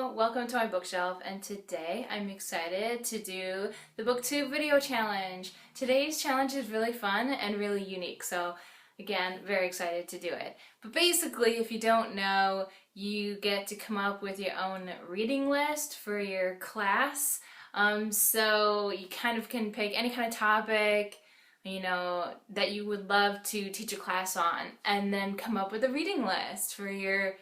Hello, welcome to my bookshelf, and today I'm excited to do the Booktube video challenge. Today's challenge is really fun and really unique, so again, very excited to do it. But basically, if you don't know, you get to come up with your own reading list for your class. So you kind of can pick any kind of topic, that you would love to teach a class on, and then come up with a reading list for your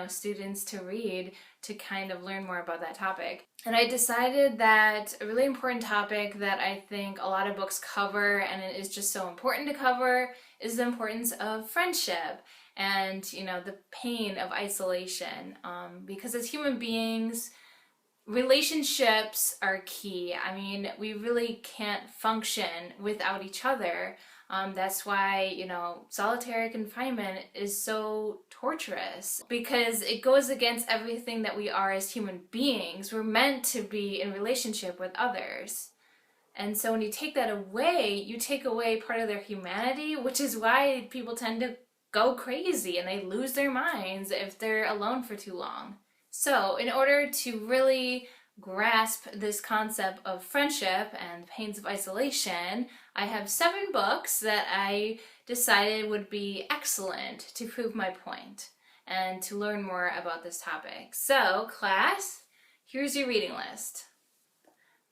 students to read to kind of learn more about that topic. And I decided that a really important topic that I think a lot of books cover, and it is just so important to cover, is the importance of friendship and, the pain of isolation. Because as human beings, relationships are key. I mean, we really can't function without each other. That's why, solitary confinement is so torturous, because it goes against everything that we are as human beings. We're meant to be in relationship with others. And so when you take that away, you take away part of their humanity, which is why people tend to go crazy and they lose their minds if they're alone for too long. So in order to really grasp this concept of friendship and the pains of isolation, I have 7 books that I decided would be excellent to prove my point and to learn more about this topic. So, class, here's your reading list.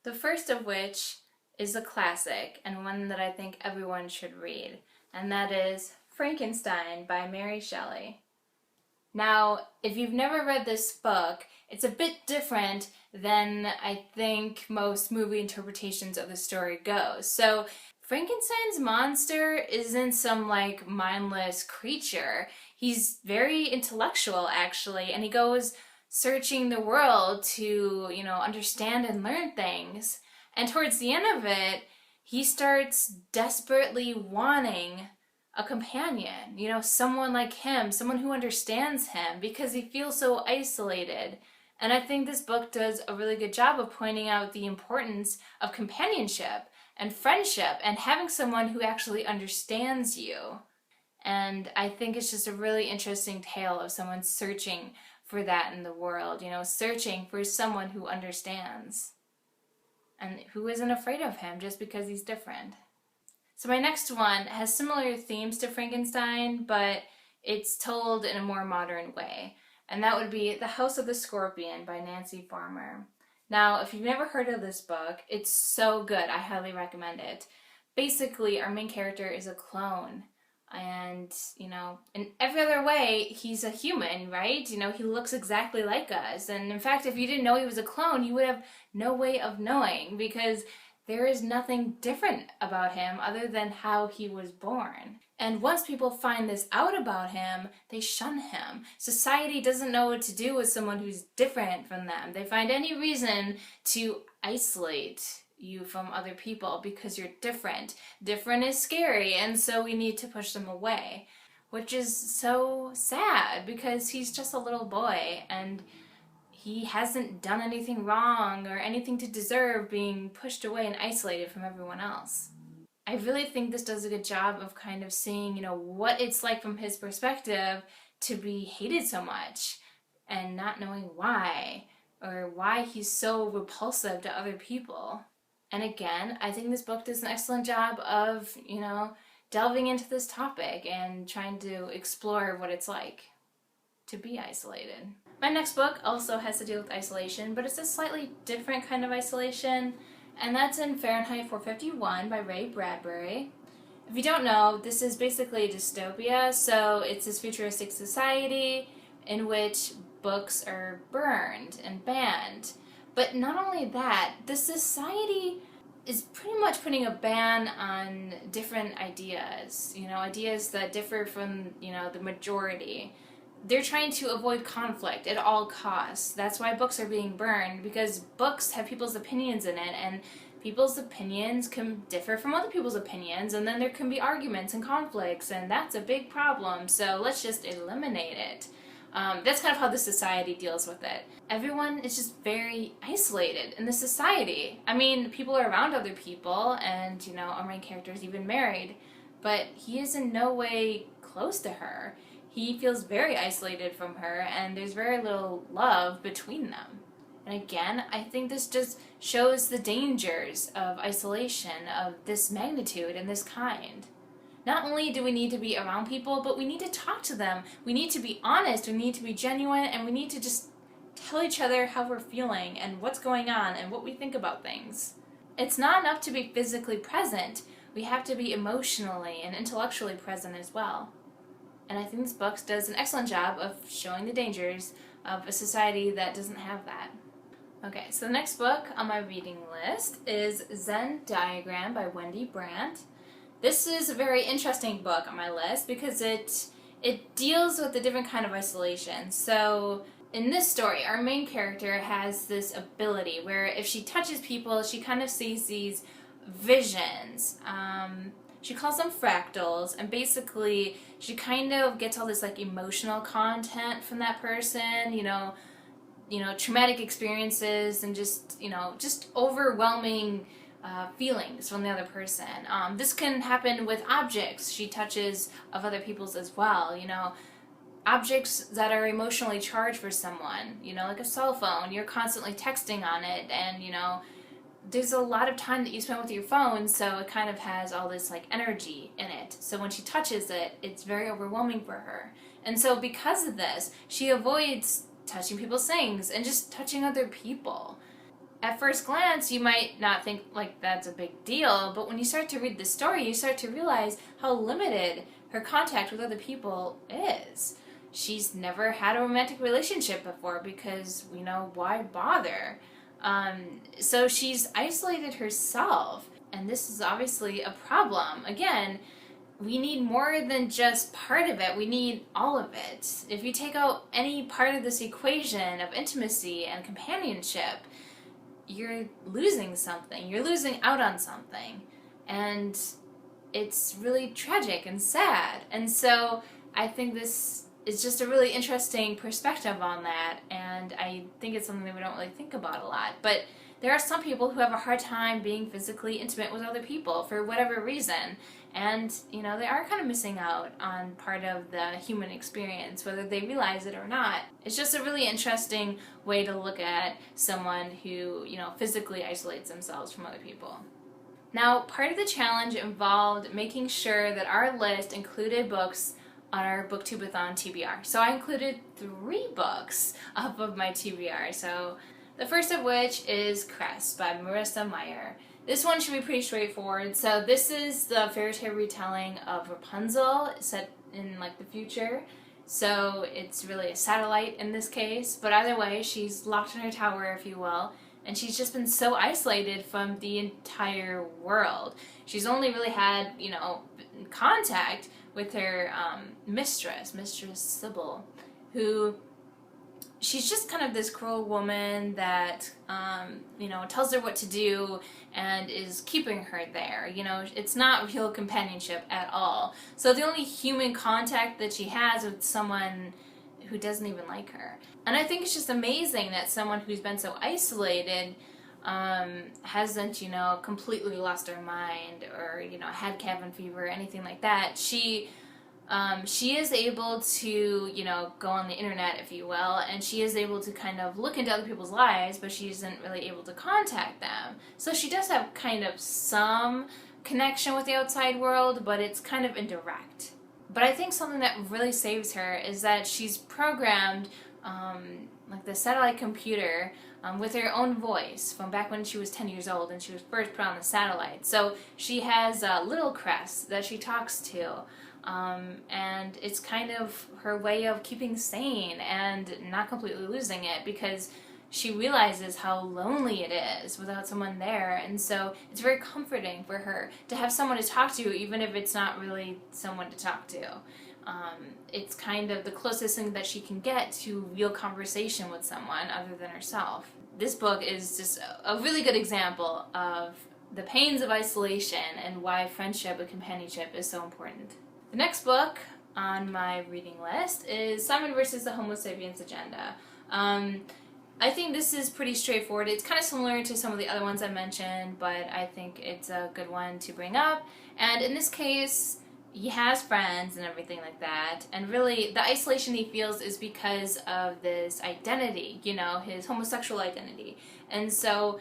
The first of which is a classic and one that I think everyone should read, and that is Frankenstein by Mary Shelley. Now, if you've never read this book, it's a bit different than I think most movie interpretations of the story go. So, Frankenstein's monster isn't some mindless creature. He's very intellectual, actually, and he goes searching the world to, understand and learn things. And towards the end of it, he starts desperately wanting a companion, someone like him, someone who understands him, because he feels so isolated. And I think this book does a really good job of pointing out the importance of companionship and friendship and having someone who actually understands you. And I think it's just a really interesting tale of someone searching for that in the world, searching for someone who understands and who isn't afraid of him just because he's different. So my next one has similar themes to Frankenstein, but it's told in a more modern way. And that would be The House of the Scorpion by Nancy Farmer. Now, if you've never heard of this book, it's so good. I highly recommend it. Basically, our main character is a clone. And, in every other way, he's a human, right? He looks exactly like us. And in fact, if you didn't know he was a clone, you would have no way of knowing, because there is nothing different about him other than how he was born. And once people find this out about him, they shun him. Society doesn't know what to do with someone who's different from them. They find any reason to isolate you from other people because you're different. Different is scary, and so we need to push them away, which is so sad because he's just a little boy and he hasn't done anything wrong or anything to deserve being pushed away and isolated from everyone else. I really think this does a good job of kind of seeing, what it's like from his perspective to be hated so much and not knowing why, or why he's so repulsive to other people. And again, I think this book does an excellent job of, delving into this topic and trying to explore what it's like to be isolated. My next book also has to deal with isolation, but it's a slightly different kind of isolation, and that's in Fahrenheit 451 by Ray Bradbury. If you don't know, this is basically a dystopia, so it's this futuristic society in which books are burned and banned. But not only that, the society is pretty much putting a ban on different ideas, ideas that differ from, the majority. They're trying to avoid conflict at all costs. That's why books are being burned, because books have people's opinions in it, and people's opinions can differ from other people's opinions, and then there can be arguments and conflicts, and that's a big problem, so let's just eliminate it. That's kind of how the society deals with it. Everyone is just very isolated in the society. I mean, people are around other people, and, our main character is even married, but he is in no way close to her. he feels very isolated from her, and there's very little love between them. And again, I think this just shows the dangers of isolation of this magnitude and this kind. Not only do we need to be around people, but we need to talk to them. We need to be honest, we need to be genuine, and we need to just tell each other how we're feeling and what's going on and what we think about things. It's not enough to be physically present. We have to be emotionally and intellectually present as well. And I think this book does an excellent job of showing the dangers of a society that doesn't have that. Okay, so the next book on my reading list is Zen Diagram by Wendy Brandt. This is a very interesting book on my list because it deals with a different kind of isolation. So in this story, our main character has this ability where if she touches people, she kind of sees these visions. She calls them fractals, and basically she kind of gets all this like emotional content from that person, you know, traumatic experiences and just overwhelming feelings from the other person. This can happen with objects she touches of other people's as well, objects that are emotionally charged for someone, like a cell phone. You're constantly texting on it, and there's a lot of time that you spend with your phone, so it kind of has all this like energy in it. So when she touches it, it's very overwhelming for her. And so because of this, she avoids touching people's things and just touching other people. At first glance, you might not think like that's a big deal, but when you start to read the story, you start to realize how limited her contact with other people is. She's never had a romantic relationship before because, why bother? So she's isolated herself, and this is obviously a problem. Again, we need more than just part of it. We need all of it. If you take out any part of this equation of intimacy and companionship, you're losing something. You're losing out on something. And it's really tragic and sad. And so I think this is just a really interesting perspective on that, and I think it's something that we don't really think about a lot. But there are some people who have a hard time being physically intimate with other people for whatever reason, and they are kind of missing out on part of the human experience, whether they realize it or not. It's just a really interesting way to look at someone who physically isolates themselves from other people. Now, part of the challenge involved making sure that our list included books on our Booktubeathon TBR. So I included 3 books off of my TBR. So the first of which is Crest by Marissa Meyer. This one should be pretty straightforward. So this is the fairy tale retelling of Rapunzel set in like the future. So it's really a satellite in this case, but either way, she's locked in her tower, if you will, and she's just been so isolated from the entire world. She's only really had, contact with her Mistress Sybil, who she's just kind of this cruel woman that tells her what to do and is keeping her there. It's not real companionship at all. So the only human contact that she has with someone who doesn't even like her. And I think it's just amazing that someone who's been so isolated hasn't, completely lost her mind or, had cabin fever or anything like that. She is able to, go on the internet, if you will, and she is able to kind of look into other people's lives, but she isn't really able to contact them. So she does have kind of some connection with the outside world, but it's kind of indirect. But I think something that really saves her is that she's programmed like the satellite computer with her own voice from back when she was 10 years old and she was first put on the satellite. So she has little Crest that she talks to, and it's kind of her way of keeping sane and not completely losing it, because she realizes how lonely it is without someone there, and so it's very comforting for her to have someone to talk to, even if it's not really someone to talk to. It's kind of the closest thing that she can get to real conversation with someone other than herself. This book is just a really good example of the pains of isolation and why friendship and companionship is so important. The next book on my reading list is Simon versus the Homo Sapiens Agenda. I think this is pretty straightforward. It's kind of similar to some of the other ones I mentioned, but I think it's a good one to bring up. And in this case, he has friends and everything like that, and really the isolation he feels is because of this identity, you know, his homosexual identity. And so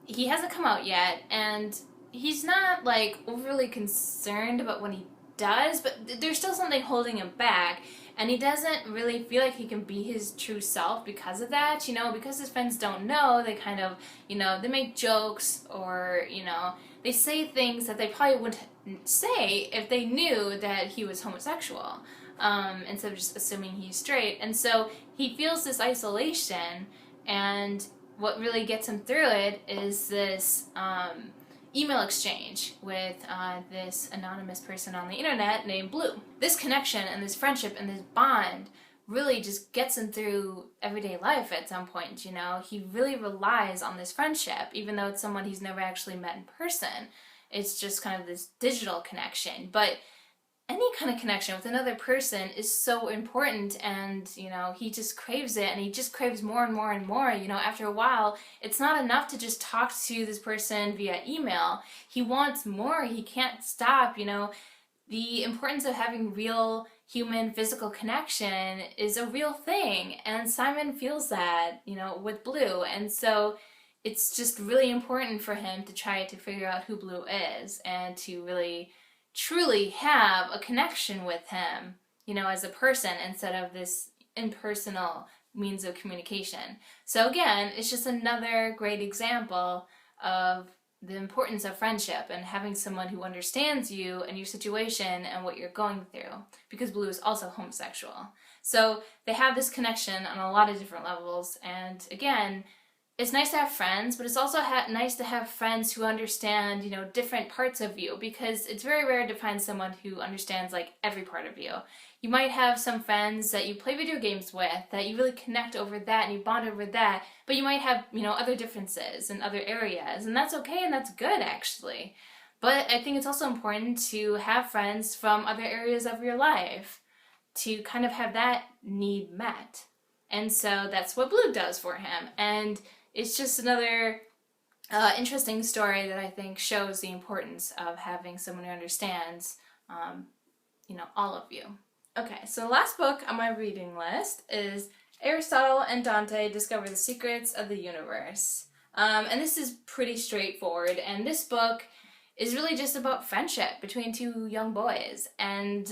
he hasn't come out yet, and he's not like overly concerned about when he does, but there's still something holding him back, and he doesn't really feel like he can be his true self because of that, you know, because his friends don't know. They kind of, you know, they make jokes, or, you know, they say things that they probably wouldn't say if they knew that he was homosexual, instead of just assuming he's straight. And so he feels this isolation, and what really gets him through it is this email exchange with this anonymous person on the internet named Blue. This connection and this friendship and this bond really just gets him through everyday life at some point, you know. He really relies on this friendship, even though it's someone he's never actually met in person. It's just kind of this digital connection. But any kind of connection with another person is so important, and, you know, he just craves it, and he just craves more and more and more. You know, after a while, it's not enough to just talk to this person via email. He wants more. He can't stop, you know. The importance of having real human physical connection is a real thing, and Simon feels that, you know, with Blue. And so it's just really important for him to try to figure out who Blue is, and to really truly have a connection with him, you know, as a person, instead of this impersonal means of communication. So again, it's just another great example of the importance of friendship and having someone who understands you and your situation and what you're going through, because Blue is also homosexual. So they have this connection on a lot of different levels, and again, it's nice to have friends, but it's also nice to have friends who understand, you know, different parts of you, because it's very rare to find someone who understands like every part of you. You might have some friends that you play video games with, that you really connect over that and you bond over that, but you might have, you know, other differences in other areas, and that's okay and that's good actually. But I think it's also important to have friends from other areas of your life to kind of have that need met. And so that's what Blue does for him. And it's just another interesting story that I think shows the importance of having someone who understands, you know, all of you. Okay, so the last book on my reading list is Aristotle and Dante Discover the Secrets of the Universe. And this is pretty straightforward, and this book is really just about friendship between two young boys. And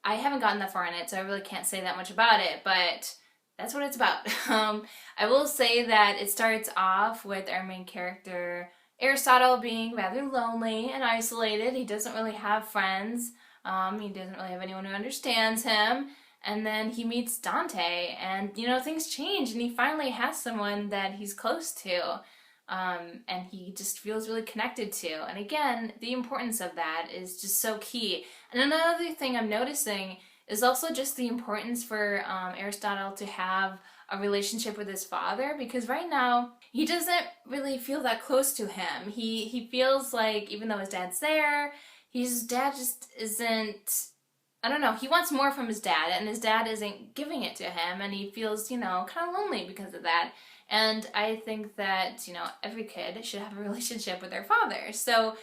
I haven't gotten that far in it, so I really can't say that much about it, but that's what it's about. I will say that it starts off with our main character, Aristotle, being rather lonely and isolated. He doesn't really have friends. He doesn't really have anyone who understands him. And then he meets Dante, and, you know, things change, and he finally has someone that he's close to, and he just feels really connected to. And again, the importance of that is just so key. And another thing I'm noticing is also just the importance for Aristotle to have a relationship with his father, because right now he doesn't really feel that close to him. He feels like, even though his dad's there, his dad just isn't, I don't know, he wants more from his dad, and his dad isn't giving it to him, and he feels, you know, kind of lonely because of that. And I think that, you know, every kid should have a relationship with their father. So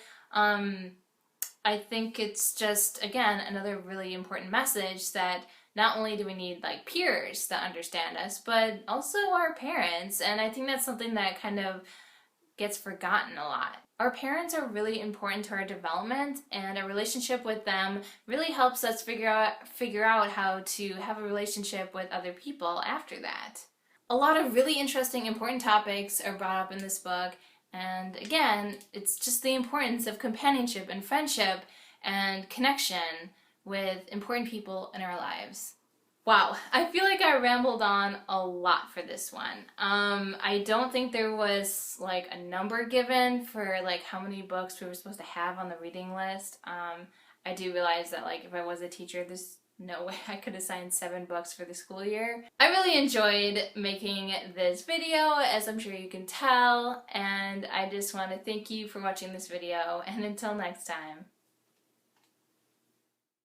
I think it's just, again, another really important message that not only do we need like peers that understand us, but also our parents. And I think that's something that kind of gets forgotten a lot. Our parents are really important to our development, and a relationship with them really helps us figure out how to have a relationship with other people after that. A lot of really interesting, important topics are brought up in this book, and again, it's just the importance of companionship and friendship and connection with important people in our lives. Wow, I feel like I rambled on a lot for this one. I don't think there was like a number given for like how many books we were supposed to have on the reading list. I do realize that like if I was a teacher, there's no way I could assign 7 books for the school year. I really enjoyed making this video, as I'm sure you can tell, and I just want to thank you for watching this video, and until next time.